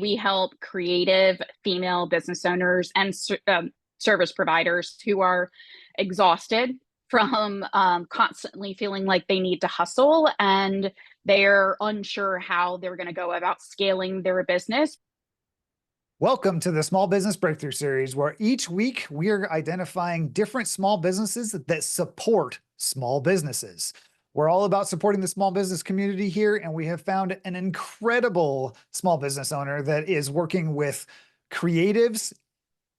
We help creative female business owners and service providers who are exhausted from constantly feeling like they need to hustle and they're unsure how they're going to go about scaling their business. Welcome to the Small Business Breakthrough Series, where each week we are identifying different small businesses that support small businesses. We're all about supporting the small business community here, and we have found an incredible small business owner that is working with creatives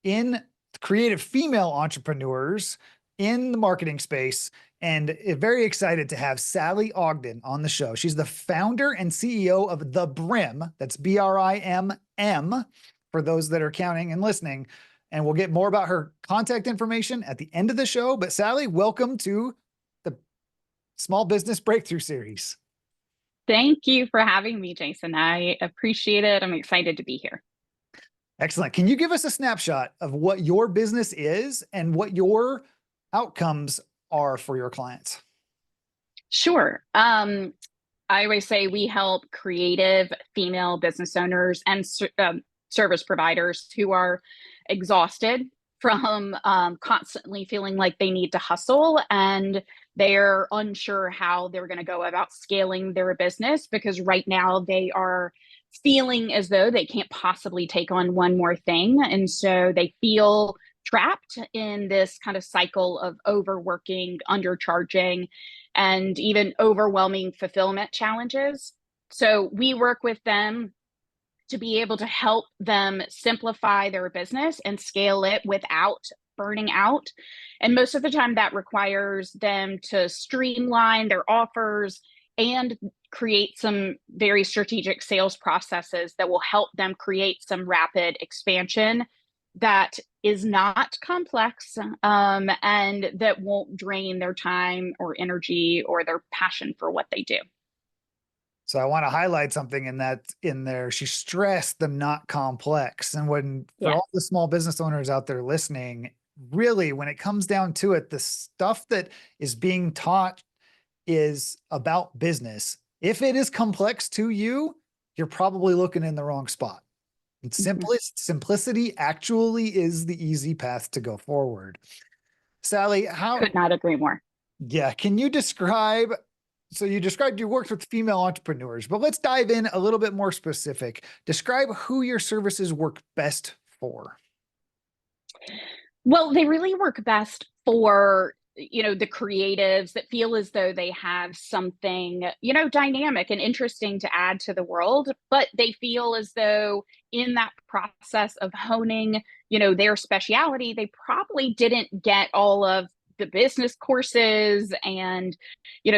in creative female entrepreneurs in the marketing space. And very excited to have Sally Ogden on the show. She's the founder and CEO of the Brimm. That's BRIMM, for those that are counting and listening. And we'll get more about her contact information at the end of the show. But Sally, welcome to the Small Business Breakthrough Series. Thank you for having me, Jason. I appreciate it. I'm excited to be here. Excellent. Can you give us a snapshot of what your business is and what your outcomes are for your clients? Sure. I always say we help creative female business owners and service providers who are exhausted from constantly feeling like they need to hustle and they're unsure how they're going to go about scaling their business because right now they are feeling as though they can't possibly take on one more thing. And so they feel trapped in this kind of cycle of overworking, undercharging, and even overwhelming fulfillment challenges. So we work with them to be able to help them simplify their business and scale it without burning out. And most of the time that requires them to streamline their offers and create some very strategic sales processes that will help them create some rapid expansion that is not complex and that won't drain their time or energy or their passion for what they do. So I want to highlight something in there. She stressed the not complex. And for all the small business owners out there listening, really, when it comes down to it, the stuff that is being taught is about business. If it is complex to you, you're probably looking in the wrong spot. And simplicity actually is the easy path to go forward. Sally, Could not agree more. Yeah, can you describe? So you described you worked with female entrepreneurs, but let's dive in a little bit more specific. Describe who your services work best for. Well, they really work best for, the creatives that feel as though they have something, dynamic and interesting to add to the world, but they feel as though in that process of honing, their speciality, they probably didn't get all of the business courses and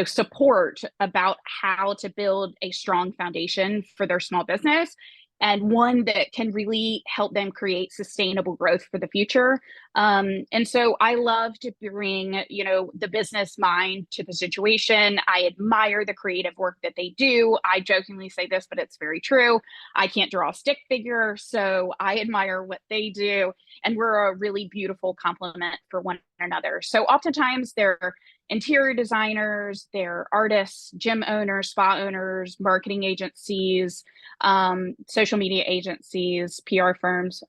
support about how to build a strong foundation for their small business and one that can really help them create sustainable growth for the future. And so I love to bring, the business mind to the situation. I admire the creative work that they do. I jokingly say this, but it's very true. I can't draw a stick figure, so I admire what they do. And we're a really beautiful complement for one another. So oftentimes they're interior designers, they're artists, gym owners, spa owners, marketing agencies, social media agencies, PR firms,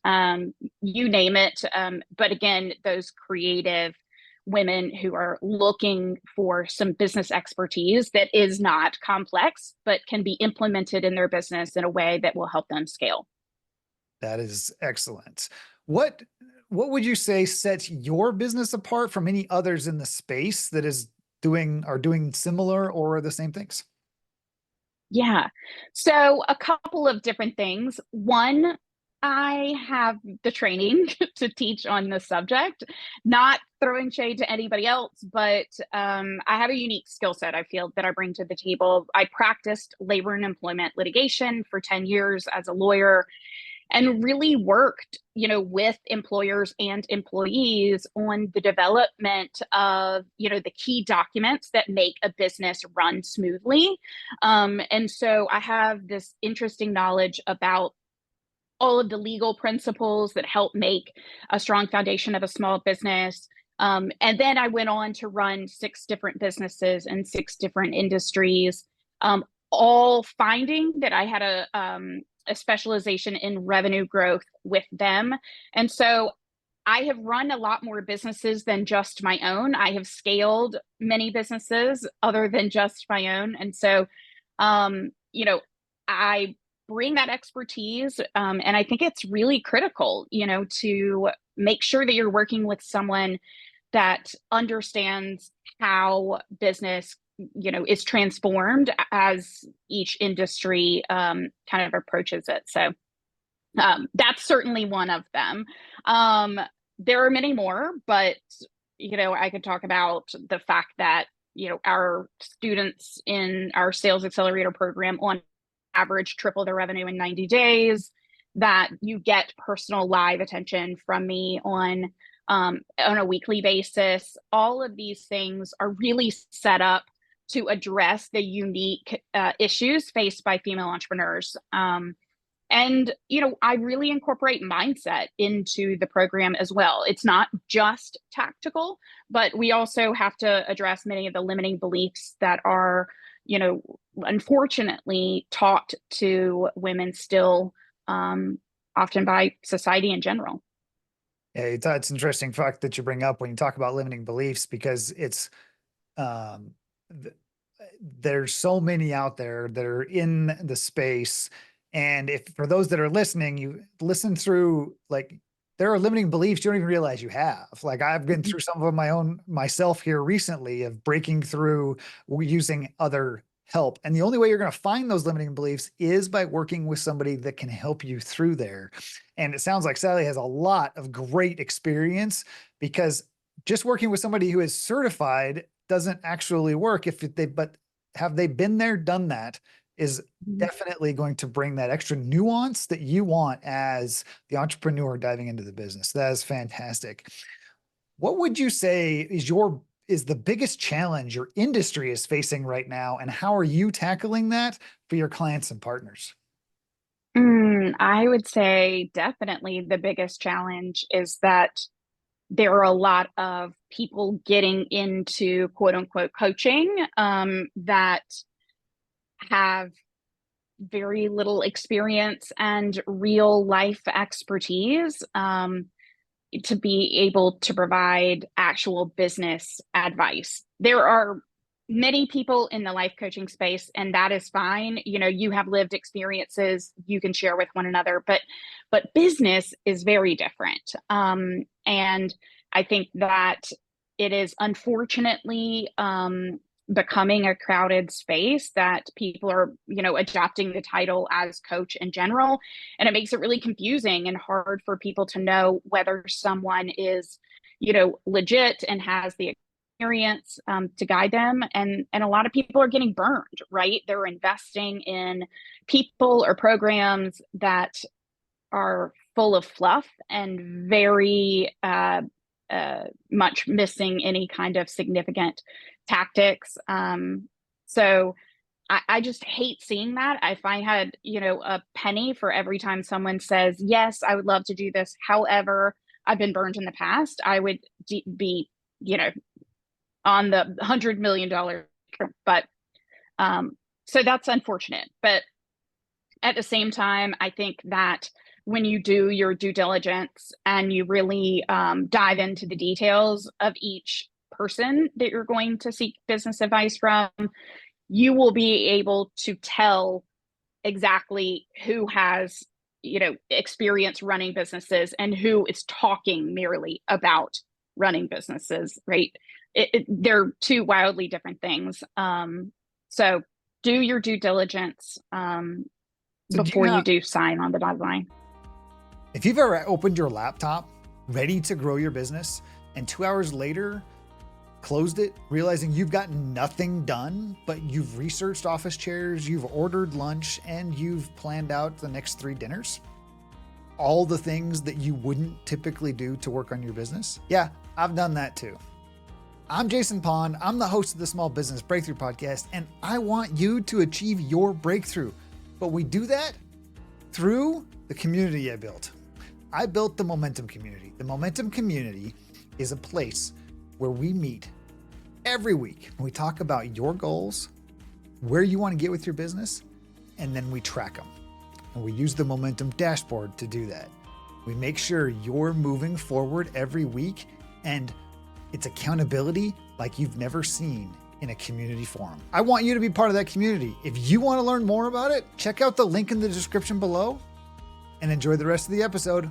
you name it. But again, those creative women who are looking for some business expertise that is not complex, but can be implemented in their business in a way that will help them scale. That is excellent. What would you say sets your business apart from any others in the space that are doing similar or the same things? Yeah. So a couple of different things. One, I have the training to teach on this subject, not throwing shade to anybody else, but I have a unique skill set I feel that I bring to the table. I practiced labor and employment litigation for 10 years as a lawyer and really worked, with employers and employees on the development of, the key documents that make a business run smoothly. And so I have this interesting knowledge about all of the legal principles that help make a strong foundation of a small business. And then I went on to run 6 different businesses in 6 different industries, all finding that I had a specialization in revenue growth with them. And so I have run a lot more businesses than just my own. I have scaled many businesses other than just my own. And so, you know, I bring that expertise. And I think it's really critical, to make sure that you're working with someone that understands how business, is transformed as each industry kind of approaches it. So that's certainly one of them. There are many more, but I could talk about the fact that our students in our sales accelerator program on average triple their revenue in 90 days, that you get personal live attention from me on a weekly basis. All of these things are really set up to address the unique issues faced by female entrepreneurs. And, I really incorporate mindset into the program as well. It's not just tactical, but we also have to address many of the limiting beliefs that are, unfortunately taught to women still, often by society in general. Yeah, it's an interesting fact that you bring up when you talk about limiting beliefs, because it's um, th- there's so many out there that are in the space. And if for those that are listening, you listen through, like, there are limiting beliefs you don't even realize you have. Like, I've been Mhm. through some of them my own myself here recently, of breaking through using other help. And the only way you're going to find those limiting beliefs is by working with somebody that can help you through there. And it sounds like Sally has a lot of great experience, because just working with somebody who is certified doesn't actually work if they, but have they been there, done that, is definitely going to bring that extra nuance that you want as the entrepreneur diving into the business. That is fantastic. What would you say is the biggest challenge your industry is facing right now, and how are you tackling that for your clients and partners? I would say definitely the biggest challenge is that there are a lot of people getting into quote unquote coaching that have very little experience and real life expertise to be able to provide actual business advice. There are many people in the life coaching space, and that is fine. You have lived experiences you can share with one another, but business is very different. And I think that it is unfortunately becoming a crowded space that people are, adopting the title as coach in general. And it makes it really confusing and hard for people to know whether someone is, legit and has the experience to guide them. And a lot of people are getting burned, right? They're investing in people or programs that are full of fluff and very much missing any kind of significant tactics. So I just hate seeing that. If I had, a penny for every time someone says, yes, I would love to do this. However, I've been burned in the past, I would be, on the $100 million. But so that's unfortunate. But at the same time, I think that when you do your due diligence and you really dive into the details of each person that you're going to seek business advice from, you will be able to tell exactly who has, experience running businesses and who is talking merely about running businesses, right? They're two wildly different things. So do your due diligence So do you before you have, do sign on the dotted line. if you've ever opened your laptop ready to grow your business, and 2 hours later closed it, realizing you've gotten nothing done, but you've researched office chairs, you've ordered lunch, and you've planned out the next 3 dinners, all the things that you wouldn't typically do to work on your business? Yeah, I've done that too. I'm Jason Pond. I'm the host of the Small Business Breakthrough Podcast, and I want you to achieve your breakthrough. But we do that through the community I built. I built the Momentum Community. The Momentum Community is a place where we meet every week and we talk about your goals, where you want to get with your business, and then we track them. and we use the momentum dashboard to do that. We make sure you're moving forward every week, and it's accountability like you've never seen in a community forum. I want you to be part of that community. If you want to learn more about it, check out the link in the description below and enjoy the rest of the episode.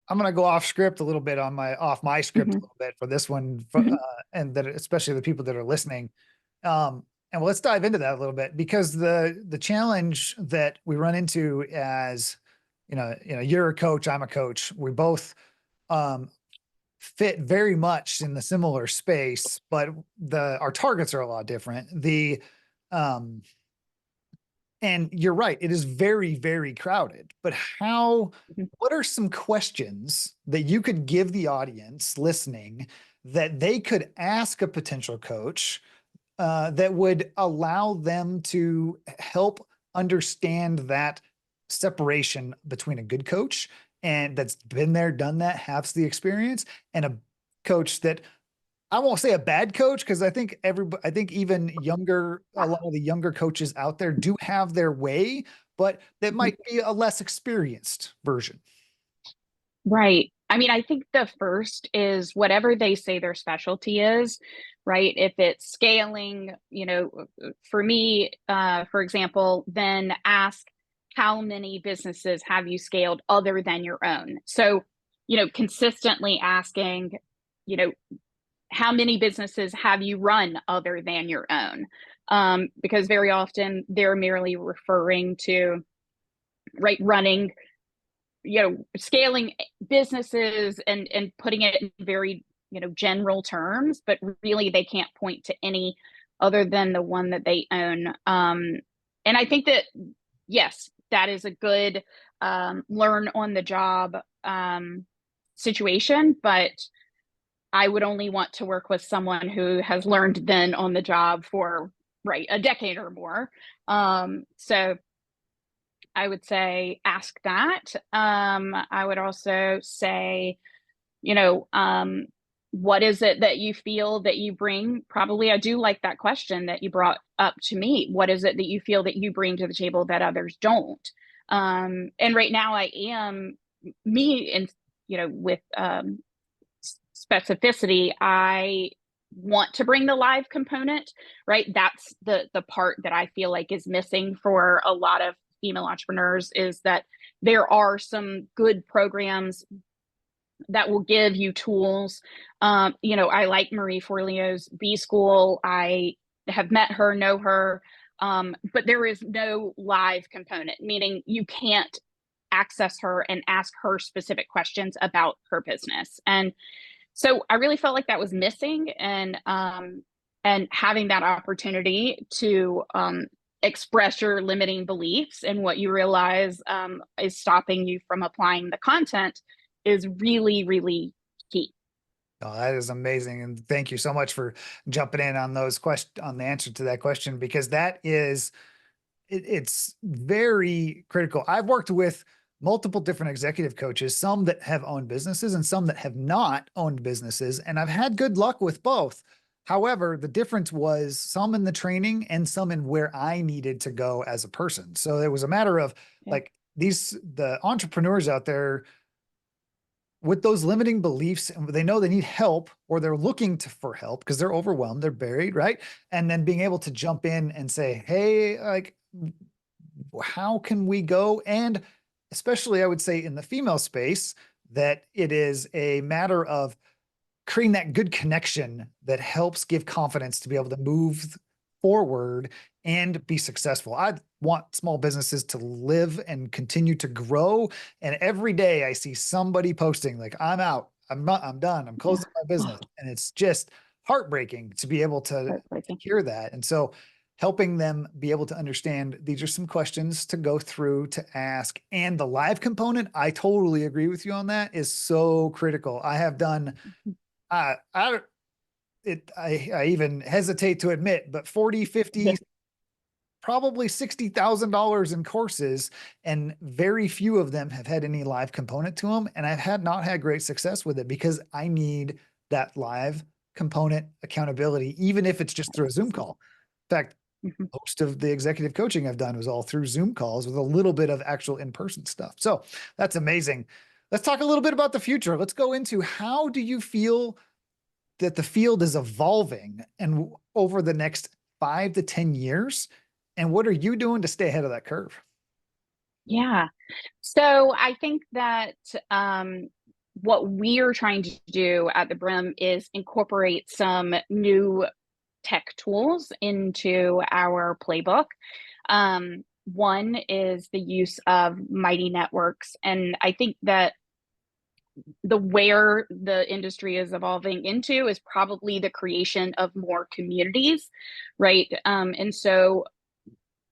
I'm going to go off script a little bit off my script a Mhm. little bit for this one, Mhm. and that especially the people that are listening. And let's dive into that a little bit, because the challenge that we run into as, you're a coach, I'm a coach. We both um, fit very much in the similar space, but our targets are a lot different. Um, and you're right, it is very, very crowded. But Mhm. what are some questions that you could give the audience listening that they could ask a potential coach that would allow them to help understand that separation between a good coach and that's been there, done that, has the experience, and a coach that, I won't say a bad coach, because I think even a lot of the younger coaches out there do have their way, but that Mhm. might be a less experienced version. Right. I mean, I think the first is whatever they say their specialty is, right? If it's scaling, for me, for example, then ask how many businesses have you scaled other than your own? So, consistently asking, you know, how many businesses have you run other than your own? Because very often they're merely referring to, right, running, scaling businesses and putting it in very, general terms, but really they can't point to any other than the one that they own. And I think that, yes, that is a good learn on the job situation, but I would only want to work with someone who has learned then on the job for, right, a decade or more. So I would say ask that. I would also say, you know, um, what is it that you feel that you bring? Probably, I do like that question that you brought up to me. What is it that you feel that you bring to the table that others don't? And right now, I am me, and with specificity, I want to bring the live component, right? That's the part that I feel like is missing for a lot of female entrepreneurs, is that there are some good programs that will give you tools. I like Marie Forleo's B School. I have met her, know her, but there is no live component, meaning you can't access her and ask her specific questions about her business. And so I really felt like that was missing, and having that opportunity to express your limiting beliefs and what you realize is stopping you from applying the content is really, really key. Oh, that is amazing. And thank you so much for jumping in on on the answer to that question, because it's very critical. I've worked with multiple different executive coaches, some that have owned businesses and some that have not owned businesses, and I've had good luck with both. However, the difference was some in the training and some in where I needed to go as a person. So it was a matter of, Yeah. like, the entrepreneurs out there with those limiting beliefs, and they know they need help, or they're looking for help because they're overwhelmed, they're buried, right? And then being able to jump in and say, hey, like, how can we go? And especially, I would say, in the female space, that it is a matter of creating that good connection that helps give confidence to be able to move forward and be successful. I want small businesses to live and continue to grow. And every day I see somebody posting like, I'm out, I'm done, I'm Yeah. closing my business. Oh, And it's just heartbreaking to be able to heartbreaking. hear that. And so helping them be able to understand these are some questions to go through, to ask, and the live component, I totally agree with you on that, is so critical. I have done I I even hesitate to admit, but 40, Yeah. 50, probably $60,000 in courses, and very few of them have had any live component to them. And I've not had great success with it because I need that live component accountability, even if it's just through a Zoom call. In fact, Mhm. Most of the executive coaching I've done was all through Zoom calls with a little bit of actual in-person stuff. So that's amazing. Let's talk a little bit about the future. Let's go into, how do you feel that the field is evolving and over the next 5 to 10 years? And what are you doing to stay ahead of that curve? Yeah. So I think that what we're trying to do at the Brim is incorporate some new tech tools into our playbook. One is the use of mighty networks. And I think that the where the industry is evolving into is probably the creation of more communities, right? And so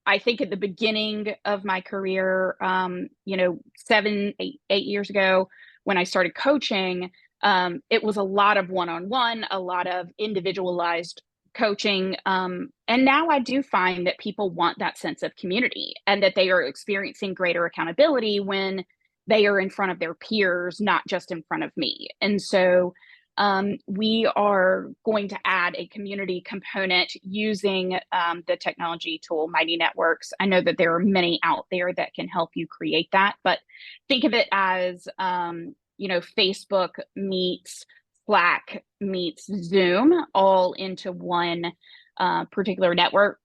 I think at the beginning of my career, 7, 8 years ago, when I started coaching, it was a lot of one-on-one, a lot of individualized coaching. And now I do find that people want that sense of community and that they are experiencing greater accountability when they are in front of their peers, not just in front of me. And so we are going to add a community component using the technology tool Mighty Networks. I know that there are many out there that can help you create that, but think of it as Facebook meets Slack meets Zoom all into one particular network.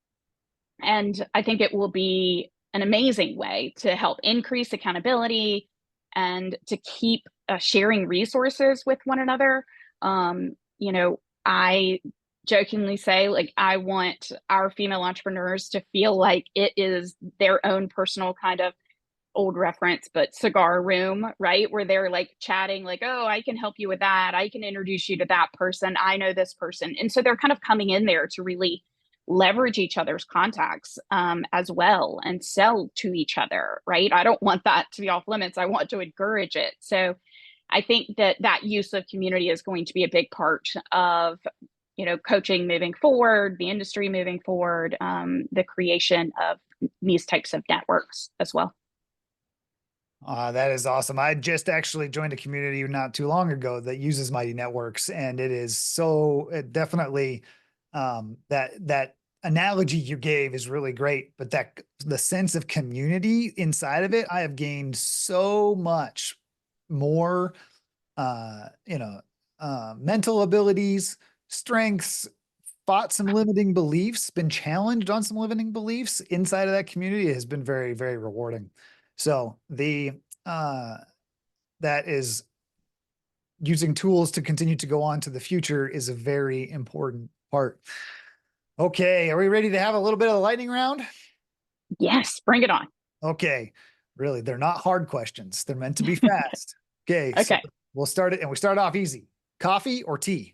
And I think it will be an amazing way to help increase accountability and to keep sharing resources with one another. I jokingly say, like, I want our female entrepreneurs to feel like it is their own personal kind of old reference, but cigar room, right? Where they're like chatting, like, oh, I can help you with that. I can introduce you to that person. I know this person. And so they're kind of coming in there to really leverage each other's contacts as well and sell to each other, right? I don't want that to be off limits. I want to encourage it. So I think that that use of community is going to be a big part of coaching moving forward, the industry moving forward, the creation of these types of networks as well. That is awesome. I just actually joined a community not too long ago that uses Mighty Networks, and it is so, it definitely, that analogy you gave is really great. But that the sense of community inside of it, I have gained so much more, uh, you know, mental abilities, strengths, fought some limiting beliefs, been challenged on some limiting beliefs inside of that community. It has been very, very rewarding. So uh that is, using tools to continue to go on to the future is a very important part. Okay, are we ready to have a little bit of the lightning round? Yes, bring it on. Okay, really, they're not hard questions. They're meant to be fast. Okay, so Okay. we'll start it, and we start off easy. Coffee or tea?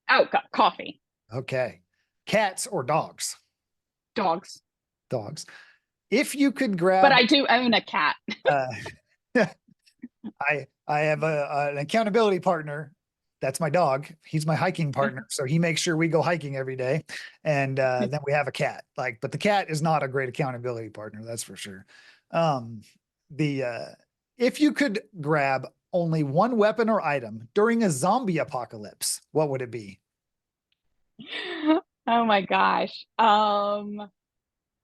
Oh, coffee. Okay. Cats or dogs? Dogs. Dogs. If you could But grab, I do own a cat. uh, I have an accountability partner. That's my dog. He's my hiking partner, so he makes sure we go hiking every day. And then we have a cat. Like, but the cat is not a great accountability partner, that's for sure. Um, the If you could grab only one weapon or item during a zombie apocalypse, what would it be? Oh my gosh.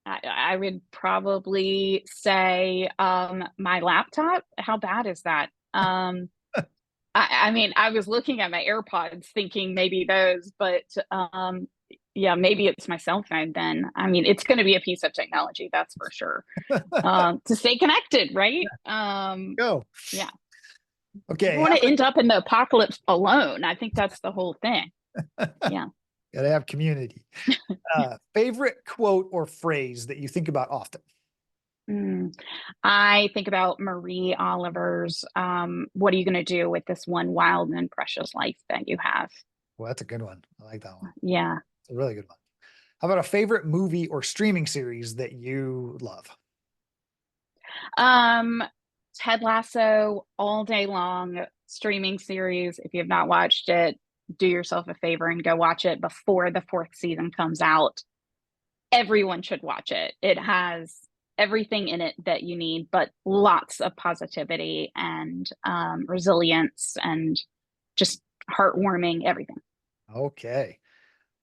I would probably say my laptop. How bad is that? I mean, I was looking at my AirPods thinking maybe those, but yeah, maybe it's my cell phone then. I mean, it's going to be a piece of technology, that's for sure. To stay connected, right? Go. Yeah. I don't Okay, want to end up in the apocalypse alone. I think that's the whole thing. Yeah. gotta have community. Favorite quote or phrase that you think about often? Mm. I think about Marie Oliver's, what are you going to do with this one wild and precious life that you have? Well, that's a good one. I like that one. Yeah. It's a really good one. How about a favorite movie or streaming series that you love? Um, Ted Lasso all day long streaming series. If you have not watched it, do yourself a favor and go watch it before the fourth season comes out. Everyone should watch it. It has everything in it that you need, but lots of positivity and resilience and just heartwarming everything. Okay.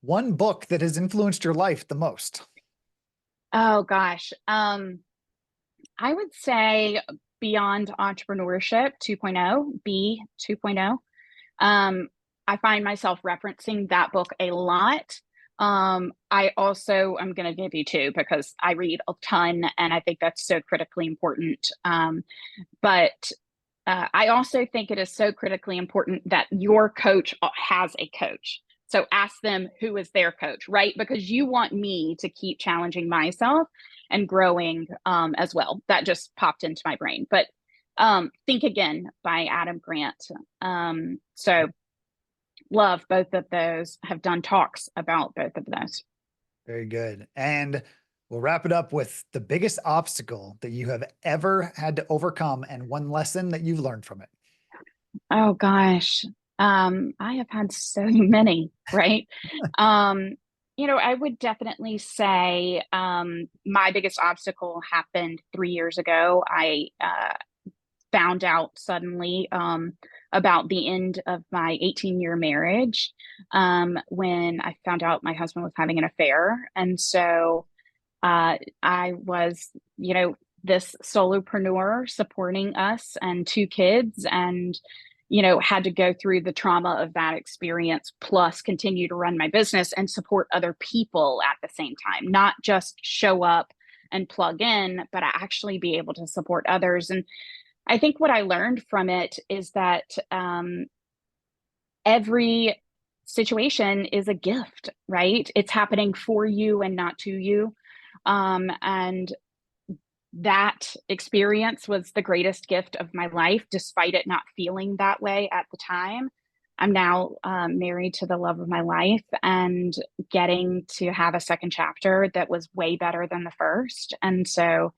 One book that has influenced your life the most. Oh gosh. I would say Beyond Entrepreneurship 2.0, B 2.0. I find myself referencing that book a lot. I also I'm going to give you two because I read a ton and I think that's so critically important. But I also think it is so critically important that your coach has a coach. So ask them who is their coach, right? Because you want me to keep challenging myself and growing as well. That just popped into my brain. But Think Again by Adam Grant. So love both of those, have done talks about both of those. Very good. And we'll wrap it up with the biggest obstacle that you have ever had to overcome and one lesson that you've learned from it. Oh gosh. I have had so many, right? Um, I would definitely say my biggest obstacle happened 3 years ago. I found out suddenly about the end of my 18-year marriage when I found out my husband was having an affair. And so I was, this solopreneur supporting us and two kids, and, had to go through the trauma of that experience, plus continue to run my business and support other people at the same time, not just show up and plug in, but actually be able to support others. And I think what I learned from it is that every situation is a gift, right? It's happening for you and not to you. And that experience was the greatest gift of my life, despite it not feeling that way at the time. I'm now married to the love of my life and getting to have a second chapter that was way better than the first. And so,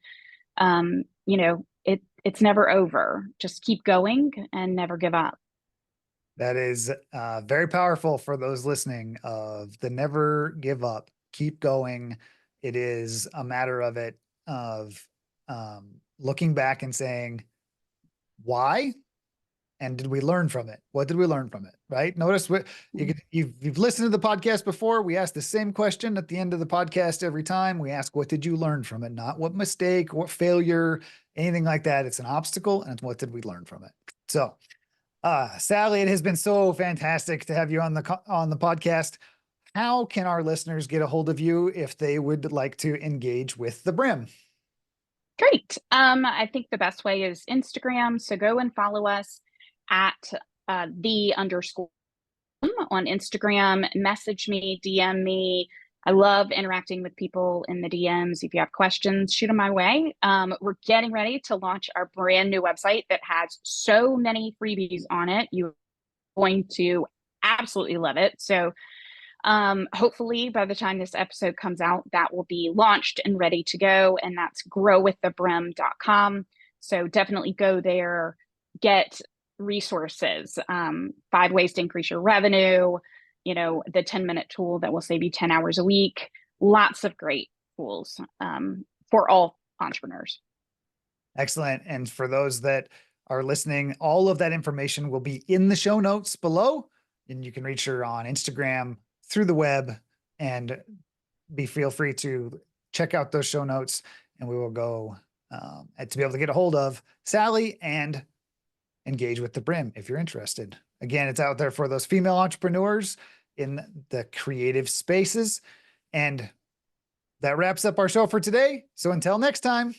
it's never over. Just keep going and never give up. That is very powerful for those listening of the never give up, keep going. It is a matter of it, of looking back and saying, why? And did we learn from it? What did we learn from it? Right. Notice what you've listened to the podcast before. We ask the same question at the end of the podcast every time. We ask, what did you learn from it? Not what mistake, what failure, anything like that. It's an obstacle. And what did we learn from it? So, Sally, it has been so fantastic to have you on the podcast. How can our listeners get a hold of you if they would like to engage with the Brimm? Great. I think the best way is Instagram. So go and follow us at the underscore on Instagram. Message me, DM me. I love interacting with people in the DMs. If you have questions, shoot them my way. We're getting ready to launch our brand new website that has so many freebies on it. You're going to absolutely love it. So hopefully by the time this episode comes out, that will be launched and ready to go. And that's growwiththebrimm.com. So definitely go there, get resources, 5 ways to increase your revenue, the 10-minute tool that will save you 10 hours a week. Lots of great tools for all entrepreneurs. Excellent. And for those that are listening, all of that information will be in the show notes below, and you can reach her on Instagram, through the web, and feel free to check out those show notes, and we will go to be able to get a hold of Sally and engage with the Brimm if you're interested. Again, it's out there for those female entrepreneurs in the creative spaces. And that wraps up our show for today. So until next time.